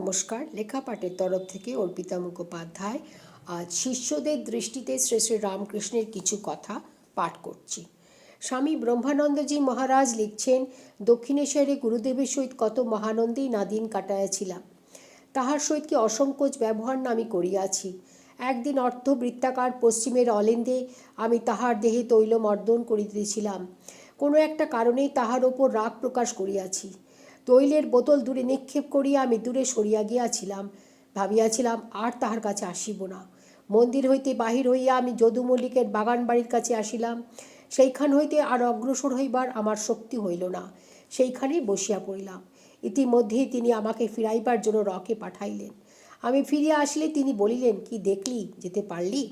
নমস্কার। লেখাপাঠের তরফ থেকে অর্পিতা মুখোপাধ্যায় আজ শিষ্যদের দৃষ্টিতে শ্রী শ্রী রামকৃষ্ণের কিছু কথা পাঠ করছি। স্বামী ব্রহ্মানন্দজি মহারাজ লিখছেন, দক্ষিণেশ্বরে গুরুদেবের সহিত কত মহানন্দেই না দিন কাটাইয়াছিলাম। তাহার সহিত কি অসংকোচ ব্যবহার না আমি করিয়াছি। একদিন অর্ধবৃত্তাকার পশ্চিমের অলেন্দে আমি তাহার দেহে তৈলমর্দন করিতেছিলাম। কোনো একটা কারণেই তাহার ওপর রাগ প্রকাশ করিয়াছি। তৈলের বোতল দূরে নিক্ষেপ করিয়া আমি দূরে সরিয়া গিয়াছিলাম। ভাবিয়াছিলাম আর তাহার কাছে আসিব না। মন্দির হইতে বাহির হইয়া আমি যদু মল্লিকের বাগান বাড়ির কাছে আসিলাম। সেইখান হইতে আর অগ্রসর হইবার আমার শক্তি হইল না। সেইখানেই বসিয়া পড়িলাম। ইতিমধ্যেই তিনি আমাকে ফিরাইবার জন্য রকে পাঠাইলেন। আমি ফিরিয়া আসলে তিনি বলিলেন, কি দেখলি, যেতে পারলি?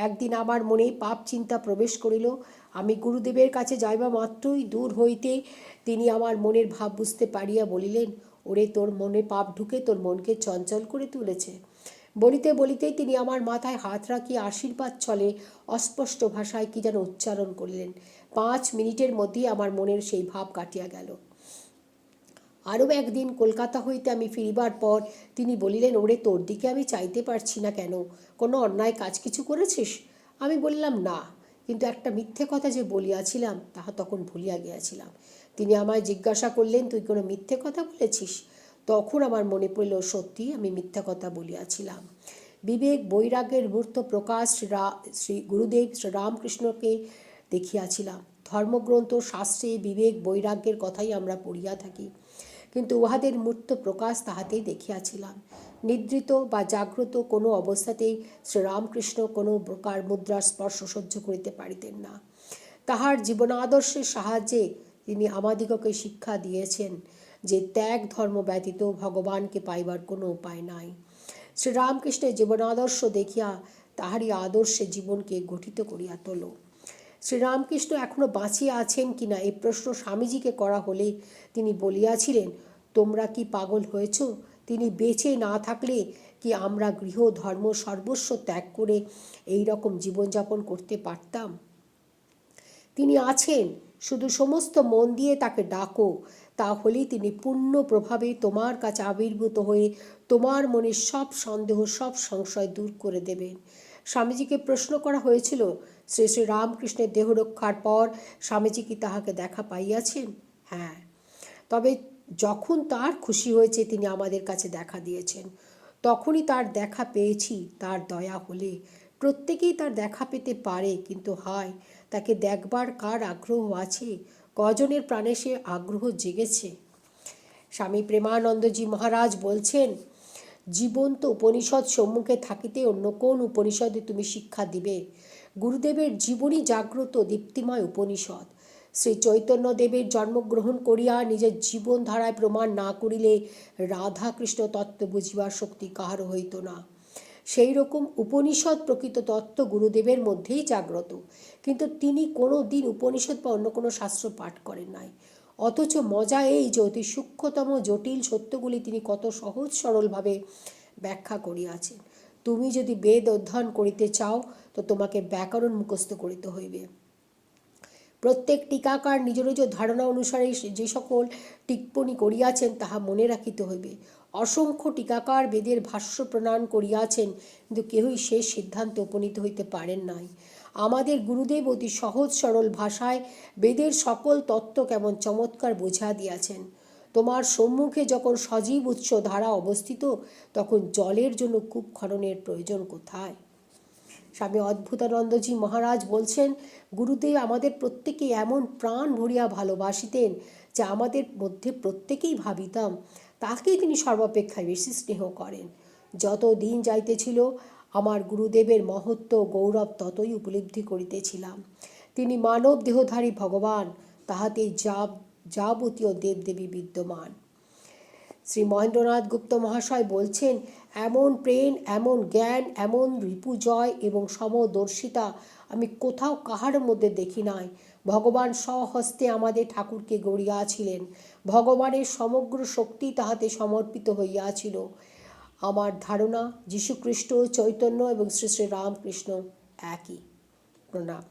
একদিন আমার মনে পাপ চিন্তা প্রবেশ করিল। আমি গুরুদেবের কাছে যাইবা মাত্রই দূর হইতে তিনি আমার মনের ভাব বুঝতে পারিয়া বলিলেন, ওরে, তোর মনে পাপ ঢুকে তোর মনকে চঞ্চল করে তুলেছে। বলিতে বলিতেই তিনি আমার মাথায় হাত রাখিয়া আশীর্বাদ ছলে অস্পষ্ট ভাষায় কি যেন উচ্চারণ করিলেন। 5 মিনিটের মধ্যেই আমার মনের সেই ভাব কাটিয়া গেল। আরও একদিন কলকাতা হইতে আমি ফিরিবার পর তিনি বলিলেন, ওরে, তোর দিকে আমি চাইতে পারছি না কেন? কোনো অন্যায় কাজ কিছু করেছিস? আমি বললাম, না, কিন্তু একটা মিথ্যে কথা যে বলিয়াছিলাম তাহা তখন ভুলিয়া গিয়াছিলাম। তিনি আমায় জিজ্ঞাসা করলেন, তুই কোনো মিথ্যে কথা বলেছিস? তখন আমার মনে পড়ল, সত্যি আমি মিথ্যা কথা বলিয়াছিলাম। বিবেক বৈরাগ্যের মূর্ত প্রকাশ শ্রী গুরুদেব শ্রী রামকৃষ্ণকে দেখিয়াছিলাম। ধর্মগ্রন্থ শাস্ত্রে বিবেক বৈরাগ্যের কথাই আমরা পড়িয়া থাকি, কিন্তু উহাদের মূর্ত প্রকাশ তাহাতেই দেখিয়াছিলাম। নিদ্রিত বা জাগ্রত কোনো অবস্থাতেই শ্রীরামকৃষ্ণ কোনো প্রকার মুদ্রার স্পর্শ সহ্য করিতে পারিতেন না। তাহার জীবনাদর্শের সাহায্যে তিনি আমাদিগকে শিক্ষা দিয়েছেন যে ত্যাগ ধর্ম ব্যতীত ভগবানকে পাইবার কোনো উপায় নাই। শ্রীরামকৃষ্ণের জীবনাদর্শ দেখিয়া তাহারই আদর্শে জীবনকে গঠিত করিয়া তোল। শ্রীরামকৃষ্ণ এখনও বাঁচিয়া আছেন কিনা এই প্রশ্ন স্বামীজিকে করা হলে তিনি বলিয়াছিলেন, তোমরা কি পাগল হয়েছ? তিনি বেঁচে না থাকলে কি আমরা গৃহ ধর্ম সর্বস্ব ত্যাগ করে এই রকম জীবনযাপন করতে পারতাম? তিনি আছেন, শুধু সমস্ত মন দিয়ে তাকে ডাকো, তাহলেই তিনি পূর্ণ প্রভাবে তোমার কাছে আবির্ভূত হয়ে তোমার মনের সব সন্দেহ সব সংশয় দূর করে দেবেন। স্বামীজিকে প্রশ্ন করা হয়েছিল, শ্রী শ্রী রামকৃষ্ণের দেহরক্ষার পর স্বামীজি কি তাহাকে দেখা পাইয়াছেন? হ্যাঁ, তবে যখন তার খুশি হয়েছে তিনি আমাদের কাছে দেখা দিয়েছেন। তখনই তার দেখা পেয়েছি তার দয়া হলে। প্রত্যেকেই তার দেখা পেতে পারে, কিন্তু হয় তাকে দেখবার কার আগ্রহ আছে? কজনের প্রাণে সে আগ্রহ জেগেছে? স্বামী প্রেমানন্দজি মহারাজ বলছেন, জীবন্ত উপনিষদ সম্মুখে থাকিতে অন্য কোন উপনিষদে তুমি শিক্ষা দিবে? গুরুদেবের জীবনী জাগ্রত দীপ্তিময় উপনিষদ। শ্রী চৈতন্যদেবের জন্মগ্রহণ করিয়া নিজের জীবনধারায় প্রমাণ না করিলে রাধাকৃষ্ণ তত্ত্ব বুঝিবার শক্তি কাহারও হইত না। সেই রকম উপনিষদ প্রকৃত তত্ত্ব গুরুদেবের মধ্যেই জাগ্রত, কিন্তু তিনি কোনো দিন উপনিষদ বা অন্য কোনো শাস্ত্র পাঠ করেন নাই। অথচ মজা এই যে অতি সূক্ষ্মতম জটিল সত্যগুলি তিনি কত সহজ সরলভাবে ব্যাখ্যা করিয়াছেন। তুমি যদি বেদ অধ্যয়ন করিতে চাও তো তোমাকে ব্যাকরণ মুখস্থ করিতে হইবে। প্রত্যেক টিকাকার নিজ নিজ ধারণা অনুসারে যে সকল টিপ্পণী করিয়াছেন তাহা মনে রাখিতে হইবে। অসংখ্য টিকাকার বেদের ভাষ্য প্রণয়ন করিয়াছেন, কিন্তু কেহই শেষ সিদ্ধান্তে উপনীত হইতে পারেন নাই। আমাদের গুরুদেব অতি সহজ সরল ভাষায় বেদের সকল তত্ত্ব কেমন চমৎকার বুঝা দিয়াছেন। তোমার সম্মুখে যখন সজীব উৎস ধারা অবস্থিত, তখন জলের জন্য কূপ খননের প্রয়োজন কোথায়? স্বামী অদ্ভুতানন্দজি মহারাজ বলছেন, গুরুদেব আমাদের প্রত্যেকে এমন প্রাণ ভরিয়া ভালোবাসিতেন যা আমাদের মধ্যে প্রত্যেকেই ভাবিতাম তাকেই তিনি সর্বাপেক্ষায় বেশি স্নেহ করেন। যত দিন যাইতেছিল আমার গুরুদেবের মহত্ব গৌরব ততই উপলব্ধি করিতেছিলাম। তিনি মানব দেহধারী ভগবান, তাহাতে যাবতীয় দেবদেবী বিদ্যমান। শ্রী মহেন্দ্রনাথ গুপ্ত মহাশয় বলছেন, এমন প্রেম, এমন জ্ঞান, এমন রিপুজয় এবং সমদর্শিতা আমি কোথাও কাহার মধ্যে দেখি নাই। ভগবান স্বহস্তে আমাদের ঠাকুরকে গড়িয়াছিলেন। ভগবানের সমগ্র শক্তি তাহাতে সমর্পিত হইয়াছিল। আমার ধারণা যীশুখ্রিস্ট, চৈতন্য এবং শ্রী শ্রী রামকৃষ্ণ একই। প্রণাম।